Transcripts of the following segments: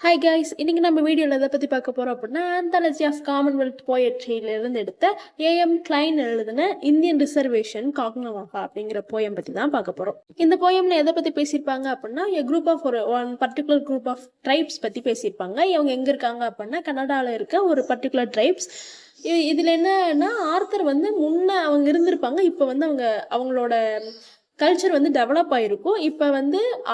Hi guys, இன்னைக்கு நம்ம வீடியோவில் எதை பற்றி பார்க்க போகிறோம் அப்படின்னா ஆந்தாலஜி ஆஃப் காமன்வெல்த் போயட்ரியிலிருந்து எடுத்த ஏஎம் கிளைன் எழுதின இந்தியன் ரிசர்வேஷன் காக்னவாகா அப்படிங்கிற போயம் பற்றி தான் பார்க்க போகிறோம். இந்த போயமில் எதை பற்றி பேசியிருப்பாங்க அப்படின்னா group of one particular group of tribes பற்றி பேசியிருப்பாங்க. இவங்க எங்கே இருக்காங்க அப்படின்னா கனடாவில் இருக்க ஒரு பர்டிகுலர் ட்ரைப்ஸ். இதில் என்னன்னா ஆர்த்தர் முன்ன அவங்க இருந்திருப்பாங்க, இப்போ அவங்களோட கல்ச்சர் டெவலப் ஆயிருக்கும். இப்போ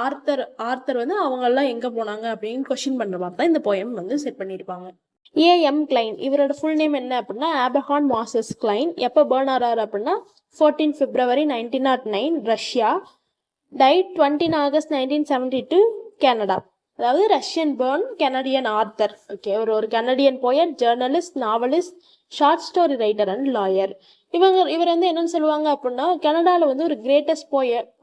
ஆர்த்தர் அவங்கெல்லாம் எங்கே போனாங்க அப்படின்னு கொஸ்டின் பண்ணுற மாதிரி தான் இந்த போயம் செட் பண்ணியிருப்பாங்க. ஏஎம் கிளைன் இவரோட ஃபுல் நேம் என்ன அப்படின்னா ஆப்ரஹாம் மாசஸ் கிளைன். எப்போ பேர்ன் ஆறாரு அப்படின்னா 14 February 1909 Russia. Died 20 August 1972 Canada. அதாவது Russian born, Canadian author. Okay, ஒரு Canadian poet, journalist, novelist, short story writer and lawyer. இவர் என்னன்னு சொல்லுவாங்க அப்படின்னா கனடாவில் ஒரு greatest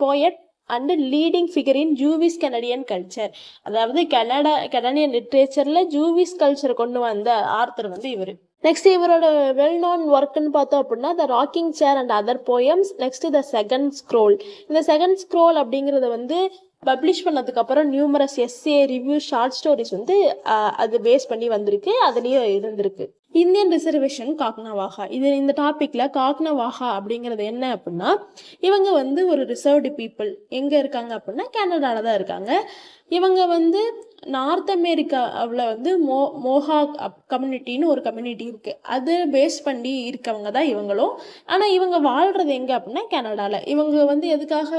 poet and leading figure in Jewish Canadian culture. அதாவது கனடியன் லிட்ரேச்சர்ல ஜூவிஸ் கல்ச்சர் கொண்டு வந்த ஆர்த்தர் இவர். நெக்ஸ்ட் இவரோட வெல் நோன் ஒர்க்னு பார்த்தோம் அப்படின்னா the rocking chair and other poems. Next the second scroll. இந்த செகண்ட் ஸ்க்ரோல் அப்படிங்கிறத பப்ளிஷ் பண்ணதுக்கு அப்புறம் numerous essay, review, short stories அது பேஸ் பண்ணி வந்திருக்கு, அதுலேயும் இருந்திருக்கு. Indian reservation Caughnawaga. இந்த டாபிக்ல காக்னவாகா அப்படிங்கிறது என்ன அப்படின்னா இவங்க ஒரு ரிசர்வ்டு பீப்புள். எங்க இருக்காங்க அப்படின்னா கனடால தான் இருக்காங்க. இவங்க நார்த் அமெரிக்காவில் மோஹாக் கம்யூனிட்டின்னு ஒரு கம்யூனிட்டி இருக்கு, அது பேஸ் பண்ணி இருக்கவங்க தான் இவங்களும். ஆனால் இவங்க வாழ்றது எங்க அப்படின்னா கனடால. இவங்க எதுக்காக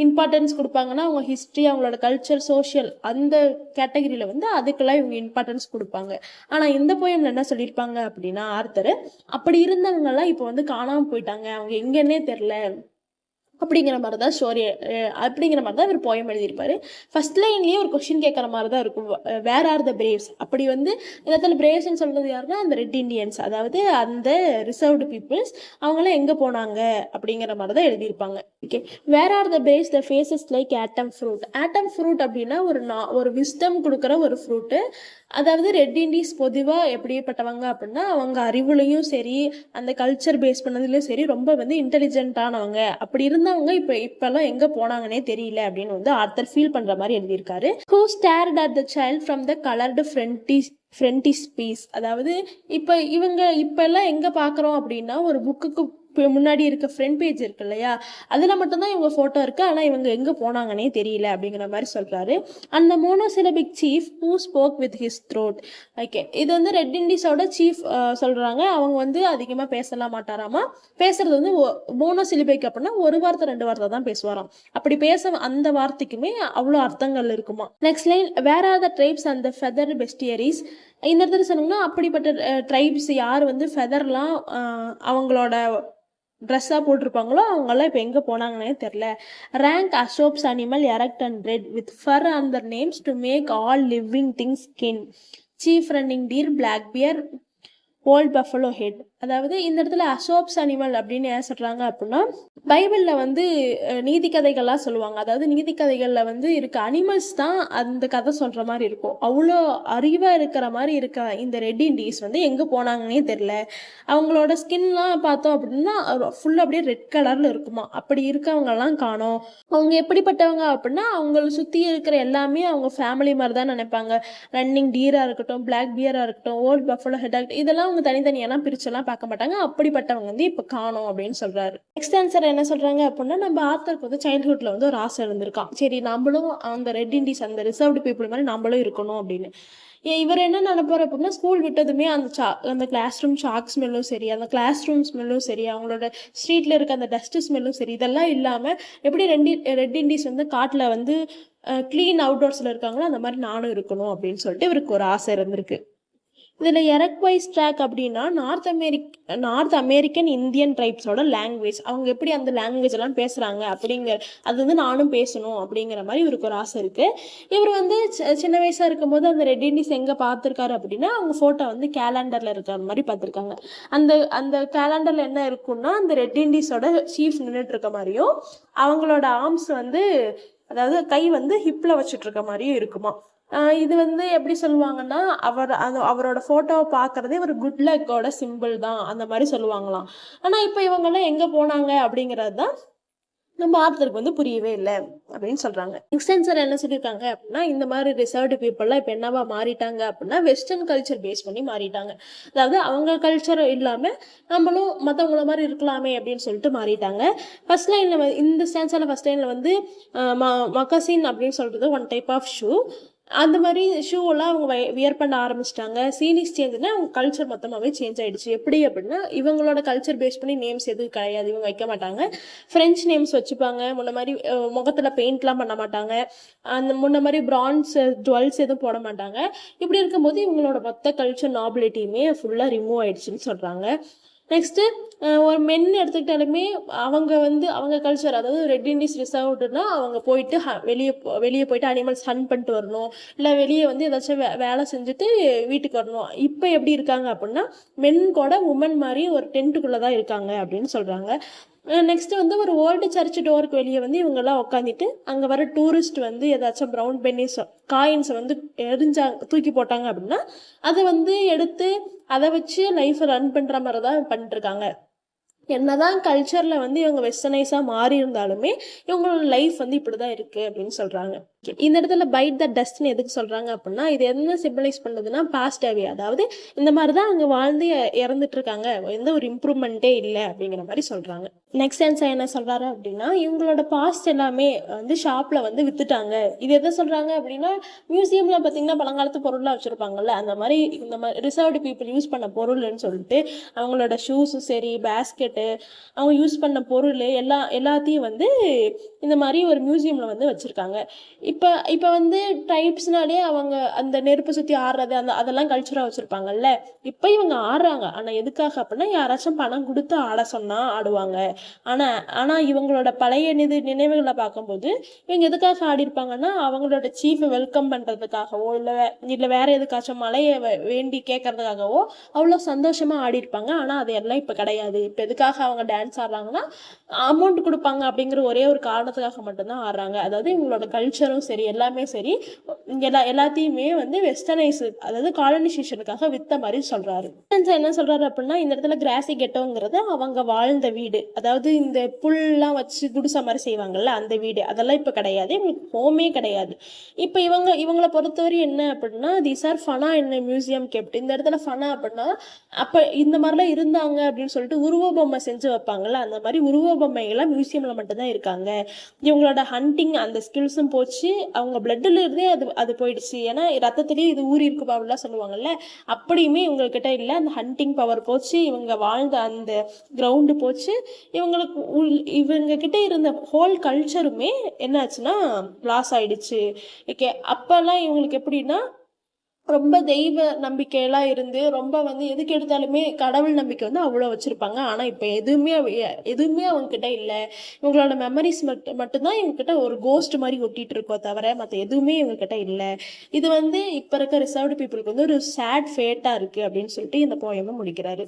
இம்பார்ட்டன்ஸ் கொடுப்பாங்கன்னா அவங்க ஹிஸ்ட்ரி, அவங்களோட கல்ச்சர், சோஷியல் அந்த கேட்டகரியில் அதுக்கெல்லாம் இவங்க இம்பார்ட்டன்ஸ் கொடுப்பாங்க. ஆனால் இந்த போயம்ல என்ன சொல்லியிருப்பாங்க அப்படின்னா ஆர்த்தர் அப்படி இருந்தவங்கெல்லாம் இப்போ காணாமல் போயிட்டாங்க, அவங்க எங்கன்னே தெரில அப்படிங்கிற மாதிரி தான் ஸ்டோரி, அப்படிங்கிற மாதிரி தான் இவர் போயம் எழுதியிருப்பாரு. ஃபர்ஸ்ட் லைன்லேயே ஒரு கொஸ்டின் கேட்குற மாதிரி தான் இருக்கும், வேர் ஆர் த பிரேவ்ஸ். அப்படி இந்த இடத்துல பிரேவ்ஸ்ன்னு சொல்கிறது யாருன்னா அந்த ரெட் இண்டியன்ஸ், அதாவது அந்த ரிசர்வ்டு பீப்புள்ஸ். அவங்களாம் எங்கே போனாங்க அப்படிங்கிற மாதிரி தான் எழுதியிருப்பாங்க. Okay, where are the braves the faces like autumn fruit. Autumn fruit அப்படின்னா ஒரு விஸ்டம் கொடுக்குற ஒரு ஃப்ரூட்டு. அதாவது ரெட் இண்டீஸ் பொதுவாக எப்படிப்பட்டவங்க அப்படின்னா அவங்க அறிவுலையும் சரி, அந்த கல்ச்சர் பேஸ் பண்ணதுலையும் சரி ரொம்ப இன்டெலிஜென்ட்டானவங்க. அப்படி இருந்தவங்க இப்பெல்லாம் எங்கே போனாங்கன்னே தெரியல அப்படின்னு ஆர்த்தர் ஃபீல் பண்ணுற மாதிரி எழுதியிருக்காரு. Who stared at the child from the coloured frontispiece. அதாவது இப்பெல்லாம் எங்கே பார்க்குறோம் அப்படின்னா ஒரு புக்குக்கு முன்னாடி இருக்க ஃப்ரண்ட் பேஜ் இருக்கு இல்லையா, அதில் மட்டும்தான் இவங்க ஃபோட்டோ இருக்கு, ஆனால் இவங்க எங்கே போனாங்கன்னே தெரியல அப்படிங்கிற மாதிரி சொல்றாரு. அந்த monosyllabic chief who spoke with his throat. Okay, இது ரெட் இண்டீஸோட சீஃப் சொல்றாங்க. அவங்க அதிகமாக பேசலாம் மாட்டாராமா. பேசுறது மோனோசிலிபிக் அப்படின்னா ஒரு வார்த்தை 2 வார்த்தை தான் பேசுவாராம். அப்படி பேச அந்த வார்த்தைக்குமே அவ்வளோ அர்த்தங்கள் இருக்குமா. Next line, where are the tribes and the feather bestiaries. இந்த இடத்துல சொன்னோம்னா அப்படிப்பட்ட ட்ரைப்ஸ் யார் ஃபெதர்லாம் அவங்களோட ட்ரெஸ்ஸாக போட்டிருப்பாங்களோ அவங்கெல்லாம் இப்போ எங்கே போனாங்கன்னே தெரில. Rank Aesop's animal erect and red with fur and their names to make all living things skin. Chief running deer, black bear, old buffalo head. அதாவது இந்த இடத்துல அசோப்ஸ் அனிமல் அப்படின்னு ஏன் சொல்கிறாங்க அப்படின்னா பைபிளில் நீதி கதைகள்லாம் சொல்லுவாங்க. அதாவது நீதி கதைகளில் இருக்க அனிமல்ஸ் தான் அந்த கதை சொல்கிற மாதிரி இருக்கும். அவ்வளோ அறிவாக இருக்கிற மாதிரி இருக்க இந்த ரெட் இண்டீஸ் எங்கே போனாங்கன்னே தெரில. அவங்களோட ஸ்கின்லாம் பார்த்தோம் அப்படின்னா ஃபுல்லாக அப்படியே ரெட் கலரில் இருக்குமா. அப்படி இருக்கவங்கலாம் காணோம். அவங்க எப்படிப்பட்டவங்க அப்படின்னா அவங்கள சுற்றி இருக்கிற எல்லாமே அவங்க ஃபேமிலி மாதிரி தான் நினைப்பாங்க. ரன்னிங் டீராக இருக்கட்டும், பிளாக் பியராக இருக்கட்டும், ஓல்ட் பஃபலோ ஹெட் ஆகட்டும், இதெல்லாம் அவங்க தனித்தனியெல்லாம் பிரிச்செல்லாம் பார்க்க மாட்டாங்க. அப்படிப்பட்டவங்க இப்போ காணோம் அப்படின்னு சொல்றாரு. நெக்ஸ்ட் ஆன்சர் என்ன சொல்றாங்க அப்படின்னா நம்ம ஆர்த்தருக்கு சைல்ட்ஹுட்ல ஒரு ஆசை இருந்திருக்கான், சரி நம்மளும் அந்த ரெட் இண்டீஸ் அந்த ரிசர்வ்டு பீப்புள் மாதிரி நம்மளும் இருக்கணும் அப்படின்னு. இவர் என்ன நினைப்பாரு அப்படின்னா ஸ்கூல் விட்டதுமே அந்த கிளாஸ் ரூம் சாக் ஸ்மெல்லும் சரி, அந்த கிளாஸ் ரூம் ஸ்மெல்லும் சரி, அவங்களோட ஸ்ட்ரீட்ல இருக்க அந்த டஸ்ட் ஸ்மெல்லும் சரி, இதெல்லாம் இல்லாம எப்படி ரெட் இண்டீஸ் காட்டுல கிளீன் அவுட்டோர்ஸ்ல இருக்காங்களோ அந்த மாதிரி நானும் இருக்கணும் அப்படின்னு சொல்லிட்டு இவருக்கு ஒரு ஆசை இருந்திருக்கு. இதில் எரக்வைஸ் ட்ராக் அப்படின்னா நார்த் அமெரிக்கன் இந்தியன் ட்ரைப்ஸோட லாங்குவேஜ். அவங்க எப்படி அந்த லாங்குவேஜ் எல்லாம் பேசுகிறாங்க அப்படிங்கிற அது நானும் பேசணும் அப்படிங்கிற மாதிரி இவருக்கு ஒரு ஆசை இருக்குது. இவர் சின்ன வயசாக இருக்கும்போது அந்த ரெட் இண்டீஸ் எங்கே பார்த்துருக்காரு அப்படின்னா அவங்க ஃபோட்டோ கேலண்டரில் இருக்கிற மாதிரி பார்த்துருக்காங்க. அந்த கேலண்டரில் என்ன இருக்குன்னா அந்த ரெட் இண்டீஸோட சீஃப் நின்றுட்டு இருக்க மாதிரியும் அவங்களோட ஆர்ம்ஸ் அதாவது கை ஹிப்பில் வச்சுட்டு இருக்க மாதிரியும் இருக்குமா. இது எப்படி சொல்லுவாங்கன்னா அவரோட ஃபோட்டோவை பார்க்கறதே ஒரு குட் லக்கோட சிம்பிள் தான் அந்த மாதிரி சொல்லுவாங்களாம். ஆனால் இப்போ இவங்கெல்லாம் எங்கே போனாங்க அப்படிங்கிறது தான் நம்ம ஆர்த்தருக்கு வந்து புரியவே இல்லை அப்படின்னு சொல்றாங்க. நெக்ஸ்ட் ஆன்சர் என்ன சொல்லியிருக்காங்க அப்படின்னா, இந்த மாதிரி ரிசர்வ்டு பீப்புள்லாம் இப்போ என்னவா மாறிட்டாங்க அப்படின்னா வெஸ்டர்ன் கல்ச்சர் பேஸ் பண்ணி மாறிட்டாங்க. அதாவது அவங்க கல்ச்சர் இல்லாம நம்மளும் மற்றவங்கள மாதிரி இருக்கலாமே அப்படின்னு சொல்லிட்டு மாறிட்டாங்க. ஃபர்ஸ்ட் லைன்ல இந்த ஸ்டான்ஸால ஃபர்ஸ்ட் லைன்ல வந்து மொக்கசின் அப்படின்னு சொல்றது ஒன் டைப் ஆஃப் ஷூ. அந்த மாதிரி ஷூவெல்லாம் அவங்க வியர் பண்ண ஆரம்பிச்சிட்டாங்க. சீனிஸ் சேஞ்சுன்னா அவங்க கல்ச்சர் மொத்தமாகவே சேஞ்ச் ஆகிடுச்சு. எப்படி அப்படின்னா இவங்களோட கல்ச்சர் பேஸ் பண்ணி நேம்ஸ் எதுவும் கிடையாது, இவங்க வைக்க மாட்டாங்க. ஃப்ரெஞ்ச் நேம்ஸ் வச்சுப்பாங்க. முன்ன மாதிரி முகத்தில் பெயிண்ட்லாம் பண்ண மாட்டாங்க. அந்த முன்ன மாதிரி பிரான்ஸ் ஜுவல்ஸ் எதுவும் போட மாட்டாங்க. இப்படி இருக்கும்போது இவங்களோட மொத்த கல்ச்சர் நாபிலிட்டியுமே ஃபுல்லாக ரிமூவ் ஆயிடுச்சுன்னு சொல்கிறாங்க. நெக்ஸ்ட்டு ஒரு மென் எடுத்துக்கிட்டாலுமே அவங்க கல்ச்சர், அதாவது ரெட் இண்டீஸ் ரிசர்வ்டுனா அவங்க போயிட்டு வெளியே போயிட்டு அனிமல்ஸ் ஹண்ட் பண்ணிட்டு வரணும், இல்லை வெளியே வந்து ஏதாச்சும் வேலை செஞ்சுட்டு வீட்டுக்கு வரணும். இப்போ எப்படி இருக்காங்க அப்படின்னா மென் கூட உமன் மாதிரி ஒரு டென்ட்டுக்குள்ளே தான் இருக்காங்க அப்படின்னு சொல்கிறாங்க. நெக்ஸ்ட் வந்து ஒரு ஓல்டு சர்ச் டோருக்கு வெளியே வந்து இவங்கெல்லாம் உட்காந்துட்டு அங்கே வர டூரிஸ்ட் வந்து ஏதாச்சும் ப்ரௌன் பென்னிஸ் காயின்ஸை வந்து தூக்கி போட்டாங்க அப்படின்னா அதை வந்து எடுத்து அதை வச்சு லைஃப்பை ரன் பண்ணுற மாதிரி தான் பண்ணிட்டுருக்காங்க. என்னதான் கல்ச்சரில் வந்து இவங்க வெஸ்டர்னைஸாக மாறி இருந்தாலுமே இவங்களோட லைஃப் வந்து இப்படி தான் இருக்குது அப்படின்னு சொல்கிறாங்க. இந்த இடத்துல பைட் த டஸ்ட்னு எதுக்கு சொல்கிறாங்க அப்படின்னா இது என்ன சிம்பிளைஸ் பண்ணுதுன்னா பாஸ்ட் அவே, அதாவது இந்த மாதிரி தான் அவங்க வாழ்ந்து இறந்துட்டு இருக்காங்க, எந்த ஒரு இம்ப்ரூவ்மெண்ட்டே இல்லை அப்படிங்கிற மாதிரி சொல்கிறாங்க. நெக்ஸ்ட் ஆன்சர் என்ன சொல்கிறாரு அப்படின்னா இவங்களோட பாஸ்ட் எல்லாமே வந்து ஷாப்பில் வந்து விற்றுட்டாங்க. இது எதை சொல்கிறாங்க அப்படின்னா மியூசியமில் பார்த்தீங்கன்னா பழங்காலத்து பொருளாக வச்சுருப்பாங்கல்ல, அந்த மாதிரி இந்த மாதிரி ரிசர்வ்டு பீப்புள் யூஸ் பண்ண பொருள்னு சொல்லிட்டு அவங்களோட ஷூஸும் சரி பேஸ்கெட்டு அவங்க யூஸ் பண்ண பொருள் எல்லாத்தையும் வந்து இந்த மாதிரி ஒரு மியூசியமில் வந்து வச்சுருக்காங்க. இப்போ வந்து ட்ரைப்ஸ்னாலே அவங்க அந்த நெருப்பு சுற்றி ஆடுறது அதெல்லாம் கல்ச்சராக வச்சுருப்பாங்கல்ல. இப்போ இவங்க ஆடுறாங்க, ஆனால் எதுக்காக அப்படின்னா யாராச்சும் பணம் கொடுத்து ஆட சொன்னால் ஆடுவாங்க. ஆனால் இவங்களோட பழைய நினைவுகளை பார்க்கும்போது இவங்க எதுக்காக ஆடிருப்பாங்கன்னா அவங்களோட சீஃபை வெல்கம் பண்ணுறதுக்காகவோ இல்லை வேற எதுக்காச்சும் மலையை வேண்டி கேட்கறதுக்காகவோ அவ்வளோ சந்தோஷமாக ஆடிருப்பாங்க. ஆனால் அது எல்லாம் இப்போ கிடையாது. இப்போ எதுக்காக அவங்க டான்ஸ் ஆடுறாங்கன்னா அமௌண்ட் கொடுப்பாங்க அப்படிங்கிற ஒரே ஒரு காரணத்துக்காக மட்டும்தான் ஆடுறாங்க. அதாவது இவங்களோட கல்ச்சரும் சரி எல்லாமே சரி எல்லாத்தையுமே வந்து வெஸ்டர்னைஸ், அதாவது காலனைசேஷனுக்காக வித்த மாதிரி சொல்றாரு. என்ன சொல்றாரு அப்படின்னா இந்த இடத்துல கிராசி கெட்டோங்கிறது அவங்க வாழ்ந்த வீடு, அதாவது இந்த புல்லாம் வச்சு குடிசை மாதிரி செய்வாங்கல்ல அந்த வீடு, அதெல்லாம் இப்போ கிடையாது. இவங்களுக்கு ஹோமே கிடையாது. இப்போ இவங்களை பொறுத்தவரை என்ன அப்படின்னா தீஸ் ஆர் ஃபனா என்ன மியூசியம் கெப்ட். இந்த இடத்துல ஃபனா அப்படின்னா அப்போ இந்த மாதிரிலாம் இருந்தாங்க அப்படின்னு சொல்லிட்டு உருவ பொம்மை செஞ்சு வைப்பாங்கல்ல, அந்த மாதிரி உருவ பொம்மைகள்லாம் மியூசியம்ல மட்டும்தான் இருக்காங்க. இவங்களோட ஹண்டிங் அந்த ஸ்கில்ஸும் போச்சு, அவங்க பிளட்ல இருந்தே அது போயிடுச்சு. ஏன்னா ரத்தத்திலேயே இது ஊறி இருக்கு அப்படிலாம் சொல்லுவாங்கல்ல, அப்படியுமே இவங்ககிட்ட இல்லை. அந்த ஹண்டிங் பவர் போச்சு, இவங்க வாழ்ந்த அந்த கிரவுண்டு போச்சு, இவங்க கிட்ட இருந்த ஹோல் கல்ச்சருமே என்னாச்சுன்னா லாஸ் ஆயிடுச்சு. ஓகே, அப்பெல்லாம் இவங்களுக்கு எப்படின்னா ரொம்ப தெய்வ நம்பிக்கையெல்லாம் இருந்து ரொம்ப வந்து எதுக்கு எடுத்தாலுமே கடவுள் நம்பிக்கை வந்து அவ்வளோ வச்சுருப்பாங்க. ஆனால் இப்போ எதுவுமே அவங்கக்கிட்ட இல்லை. இவங்களோட மெமரிஸ் மட்டும்தான் இவங்ககிட்ட ஒரு கோஸ்ட் மாதிரி ஒட்டிகிட்டு இருக்கோ தவிர மற்ற எதுவுமே இவங்ககிட்ட இல்லை. இது வந்து இப்போ இருக்க ரிசர்வ்டு பீப்புளுக்கு வந்து ஒரு சேட் ஃபேட்டாக இருக்குது அப்படின்னு சொல்லிட்டு இந்த போயமை முடிக்கிறாரு.